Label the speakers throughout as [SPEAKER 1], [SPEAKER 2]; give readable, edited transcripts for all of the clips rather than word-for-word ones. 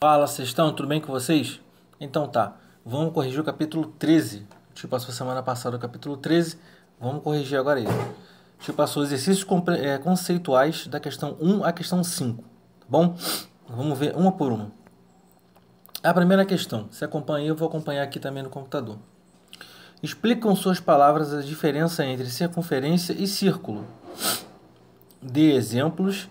[SPEAKER 1] Fala, Sextão, tudo bem com vocês? Então tá, vamos corrigir o capítulo 13. Te passou semana passada o capítulo 13, vamos corrigir agora ele. Te passou exercícios conceituais da questão 1 à questão 5, tá bom? Vamos ver uma por uma. A primeira questão, se acompanha, eu vou acompanhar aqui também no computador. Explique com suas palavras a diferença entre circunferência e círculo. Dê exemplos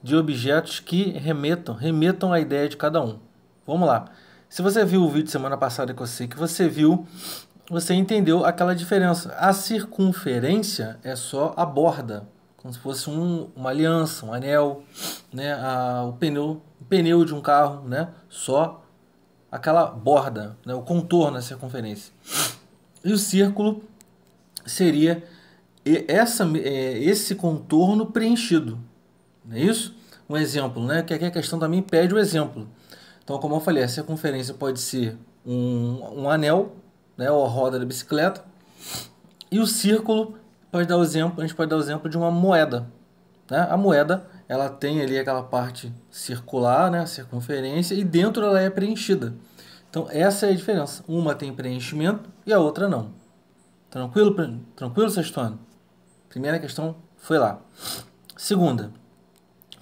[SPEAKER 1] de objetos que remetam à ideia de cada um. Vamos lá. Se você viu o vídeo semana passada que eu sei que você viu, você entendeu aquela diferença. A circunferência é só a borda, como se fosse uma aliança, um anel, né? O pneu de um carro, né? Só aquela borda, né? O contorno da circunferência. E o círculo seria esse contorno preenchido. Não é isso? Um exemplo, né? Que aqui a questão também pede o exemplo. Então, como eu falei, a circunferência pode ser um anel, né? Ou a roda da bicicleta. E o círculo pode dar o exemplo, a gente pode dar o exemplo de uma moeda. Né? A moeda, ela tem ali aquela parte circular, né? A circunferência, e dentro ela é preenchida. Então, essa é a diferença. Uma tem preenchimento e a outra não. Tranquilo, tranquilo, Sextano? Primeira questão foi lá. Segunda.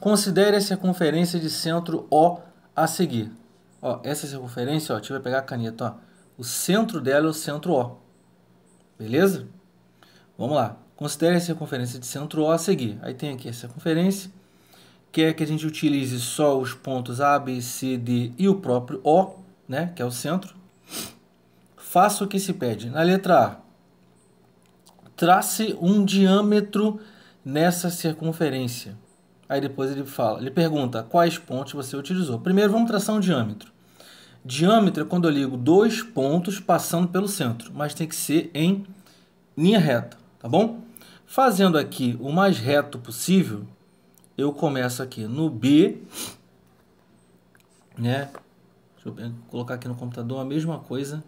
[SPEAKER 1] Considere a circunferência de centro O a seguir. Ó, essa circunferência, ó, a gente vai pegar a caneta. Ó. O centro dela é o centro O. Beleza? Vamos lá. Considere a circunferência de centro O a seguir. Aí tem aqui a circunferência. Quer que a gente utilize só os pontos A, B, C, D e o próprio O, né, que é o centro. Faça o que se pede. Na letra A, trace um diâmetro nessa circunferência. Aí depois ele pergunta quais pontos você utilizou. Primeiro vamos traçar um diâmetro. Diâmetro é quando eu ligo dois pontos passando pelo centro, mas tem que ser em linha reta, tá bom? Fazendo aqui o mais reto possível, eu começo aqui no B, né? Deixa eu colocar aqui no computador a mesma coisa.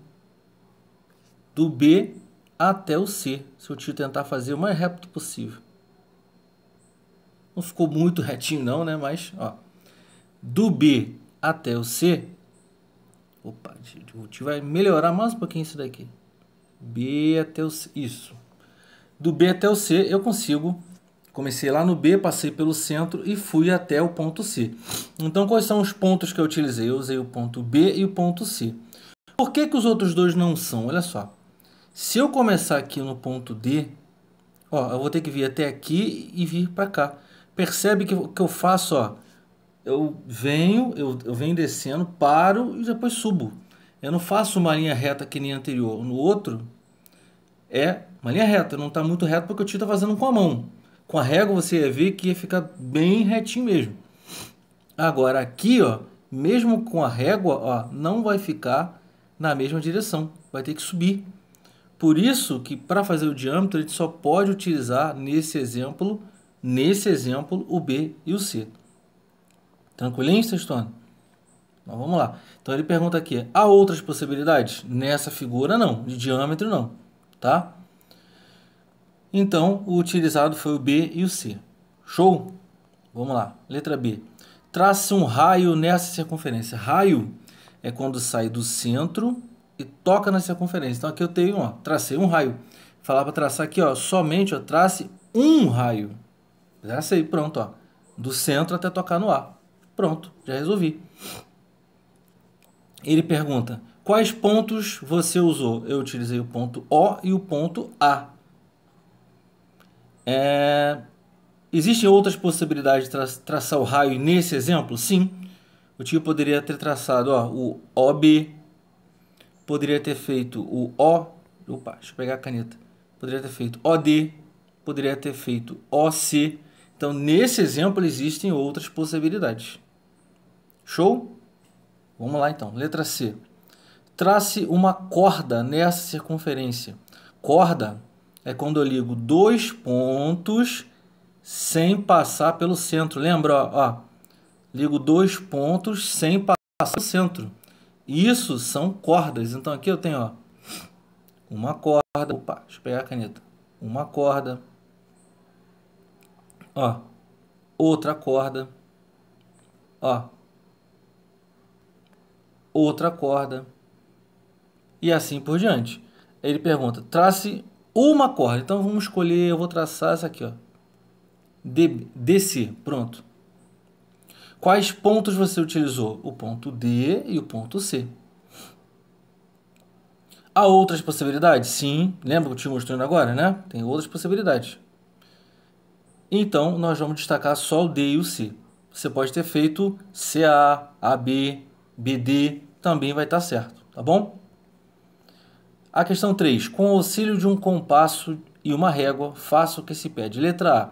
[SPEAKER 1] Do B até o C, se eu tentar fazer o mais reto possível. Não ficou muito retinho não, né? Mas, ó, do B até o C, opa, a gente vai melhorar mais um pouquinho isso daqui. B até o C, isso. Do B até o C eu consigo, comecei lá no B, passei pelo centro e fui até o ponto C. Então, quais são os pontos que eu utilizei? Eu usei o ponto B e o ponto C. Por que que os outros dois não são? Olha só. Se eu começar aqui no ponto D, ó, eu vou ter que vir até aqui e vir para cá. Percebe que eu faço, ó. Eu venho descendo, paro e depois subo. Eu não faço uma linha reta que nem a anterior. No outro é uma linha reta, não está muito reto porque o tio está fazendo com a mão. Com a régua você ia ver que ia ficar bem retinho mesmo. Agora aqui, ó, mesmo com a régua, ó, não vai ficar na mesma direção. Vai ter que subir. Por isso que para fazer o diâmetro a gente só pode utilizar nesse exemplo, o B e o C. Tranquilinho, Sextone? Então vamos lá. Então ele pergunta aqui: há outras possibilidades? Nessa figura não, de diâmetro não, tá? Então o utilizado foi o B e o C. Show? Vamos lá. Letra B. Trace um raio nessa circunferência. Raio é quando sai do centro e toca na circunferência. Então aqui eu tenho, ó, tracei um raio. Falar para traçar aqui, ó, somente, ó, trace um raio. Tracei, pronto, ó. Do centro até tocar no A. Pronto, já resolvi. Ele pergunta: quais pontos você usou? Eu utilizei o ponto O e o ponto A. Existem outras possibilidades de traçar o raio nesse exemplo? Sim. O tio poderia ter traçado, ó, o OB, poderia ter feito o O. Opa, deixa eu pegar a caneta. Poderia ter feito OD, poderia ter feito OC. Então, nesse exemplo, existem outras possibilidades. Show? Vamos lá então. Letra C. Trace uma corda nessa circunferência. Corda é quando eu ligo dois pontos sem passar pelo centro. Lembra, ó, ligo dois pontos sem passar pelo centro. Isso são cordas. Então aqui eu tenho, ó, uma corda. Opa, deixa eu pegar a caneta. Uma corda. Ó, outra corda. Ó, outra corda e assim por diante. Ele pergunta, trace uma corda. Então vamos escolher, eu vou traçar essa aqui, ó. DC, pronto. Quais pontos você utilizou? O ponto D e o ponto C. Há outras possibilidades? Sim. Lembra que eu te mostrando agora, né? Tem outras possibilidades. Então, nós vamos destacar só o D e o C. Você pode ter feito CA, AB, BD, também vai estar certo, tá bom? A questão 3. Com o auxílio de um compasso e uma régua, faça o que se pede. Letra A.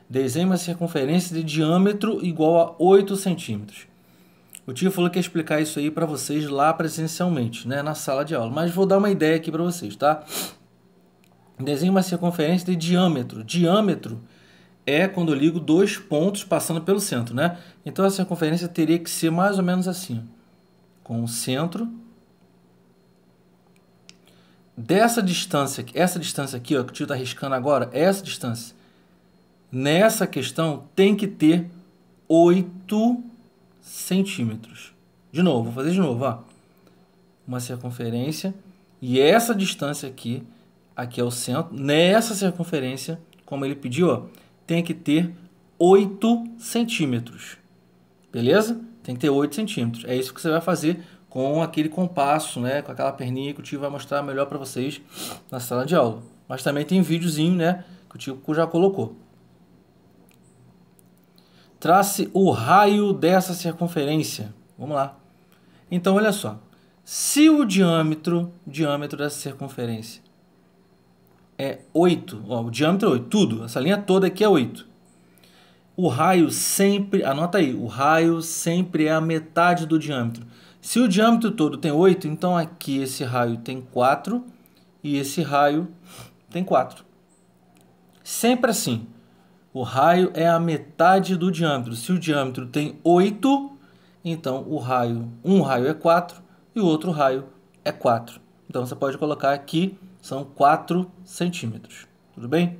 [SPEAKER 1] Desenhe uma circunferência de diâmetro igual a 8 centímetros. O tio falou que ia explicar isso aí para vocês lá presencialmente, né, na sala de aula. Mas vou dar uma ideia aqui para vocês, tá? Desenhe uma circunferência de diâmetro. Diâmetro é quando eu ligo dois pontos passando pelo centro, né? Então a circunferência teria que ser mais ou menos assim, com o centro dessa distância, essa distância aqui, ó, que o tio está riscando agora, essa distância. Nessa questão tem que ter 8 centímetros. De novo, vou fazer de novo, ó. Uma circunferência e essa distância aqui, aqui é o centro. Nessa circunferência, como ele pediu, ó, tem que ter 8 centímetros. Beleza? Tem que ter 8 centímetros. É isso que você vai fazer com aquele compasso, né? Com aquela perninha que o tio vai mostrar melhor para vocês na sala de aula. Mas também tem videozinho, né? Que o tio já colocou. Trace o raio dessa circunferência. Vamos lá. Então, olha só. Se o diâmetro dessa circunferência é 8, ó, o diâmetro é 8, tudo, essa linha toda aqui é 8. O raio sempre, anota aí, o raio sempre é a metade do diâmetro. Se o diâmetro todo tem 8, então aqui esse raio tem 4 e esse raio tem 4. Sempre assim. O raio é a metade do diâmetro. Se o diâmetro tem 8, então um raio é 4 e o outro raio é 4. Então você pode colocar aqui, são 4 centímetros. Tudo bem?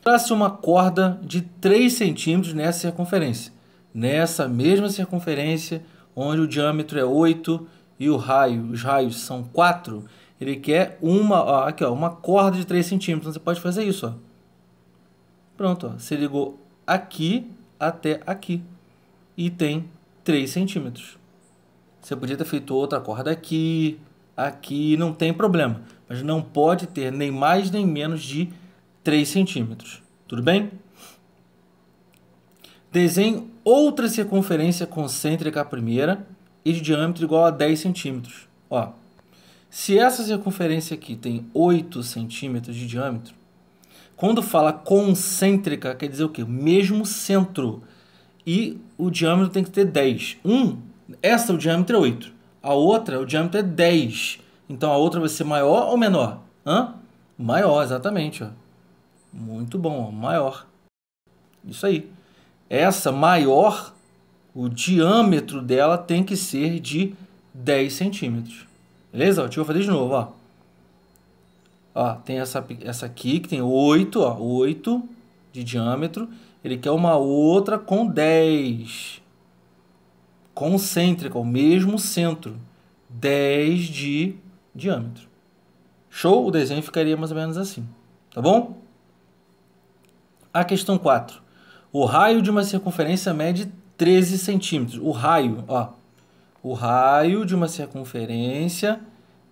[SPEAKER 1] Trace uma corda de 3 centímetros nessa circunferência. Nessa mesma circunferência, onde o diâmetro é 8 e os raios são 4, ele quer uma corda de 3 centímetros. Então você pode fazer isso, ó. Pronto, ó. Você ligou aqui até aqui e tem 3 centímetros. Você podia ter feito outra corda aqui, não tem problema. Mas não pode ter nem mais nem menos de 3 centímetros. Tudo bem? Desenhe outra circunferência concêntrica à primeira e de diâmetro igual a 10 centímetros. Ó, se essa circunferência aqui tem 8 centímetros de diâmetro, quando fala concêntrica, quer dizer o quê? Mesmo centro. E o diâmetro tem que ter 10. Essa o diâmetro é 8. A outra, o diâmetro é 10. Então a outra vai ser maior ou menor? Maior, exatamente. Ó. Muito bom, ó, maior. Isso aí. Essa maior, o diâmetro dela tem que ser de 10 centímetros. Beleza? Deixa eu fazer de novo, ó. Ó, tem essa aqui que tem 8, ó, 8 de diâmetro. Ele quer uma outra com 10. Concêntrica, o mesmo centro. 10 de diâmetro. Show? O desenho ficaria mais ou menos assim. Tá bom? A questão 4. O raio de uma circunferência mede 13 centímetros. O raio, ó. O raio de uma circunferência,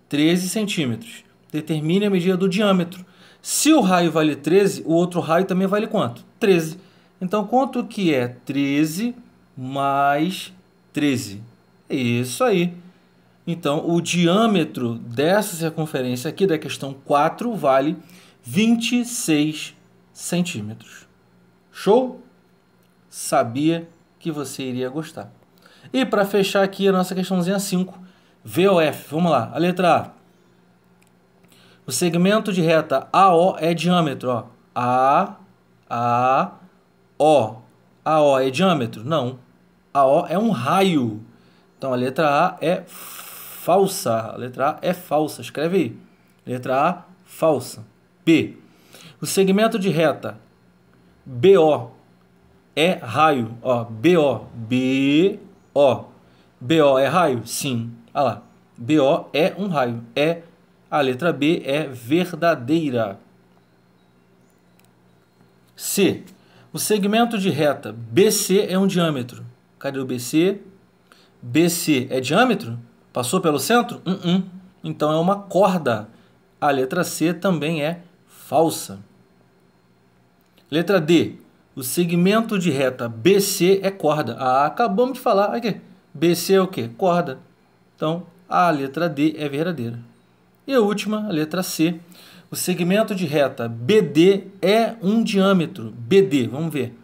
[SPEAKER 1] 13 centímetros. Determine a medida do diâmetro. Se o raio vale 13, o outro raio também vale quanto? 13. Então, quanto que é 13 mais 13? Isso aí. Então, o diâmetro dessa circunferência aqui da questão 4 vale 26 centímetros. Show? Sabia que você iria gostar. E para fechar aqui a nossa questãozinha 5, VOF. Vamos lá. A letra A. O segmento de reta AO é diâmetro. Ó. O. AO é diâmetro? Não. AO é um raio. Então a letra A é falsa. A letra A é falsa. Escreve aí. Letra A, falsa. B. O segmento de reta BO é raio. Ó, BO. BO BO é raio? Sim. Olha lá. BO é um raio. A letra B é verdadeira. C. O segmento de reta BC é um diâmetro. Cadê o BC? BC é diâmetro? Passou pelo centro? Então é uma corda. A letra C também é falsa. Letra D. O segmento de reta BC é corda. Acabamos de falar. Aqui. BC é o quê? Corda. Então, a letra D é verdadeira. E a última, a letra C. O segmento de reta BD é um diâmetro. BD, vamos ver.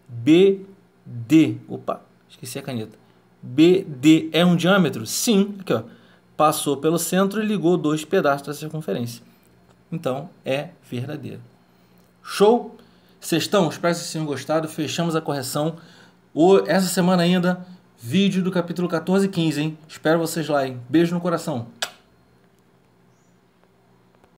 [SPEAKER 1] BD. Opa, esqueci a caneta. BD é um diâmetro? Sim. Aqui, ó. Passou pelo centro e ligou dois pedaços da circunferência. Então, é verdadeira. Show? Sextão, espero que vocês tenham gostado. Fechamos a correção. Essa semana ainda, vídeo do capítulo 14 e 15, hein? Espero vocês lá, hein? Beijo no coração.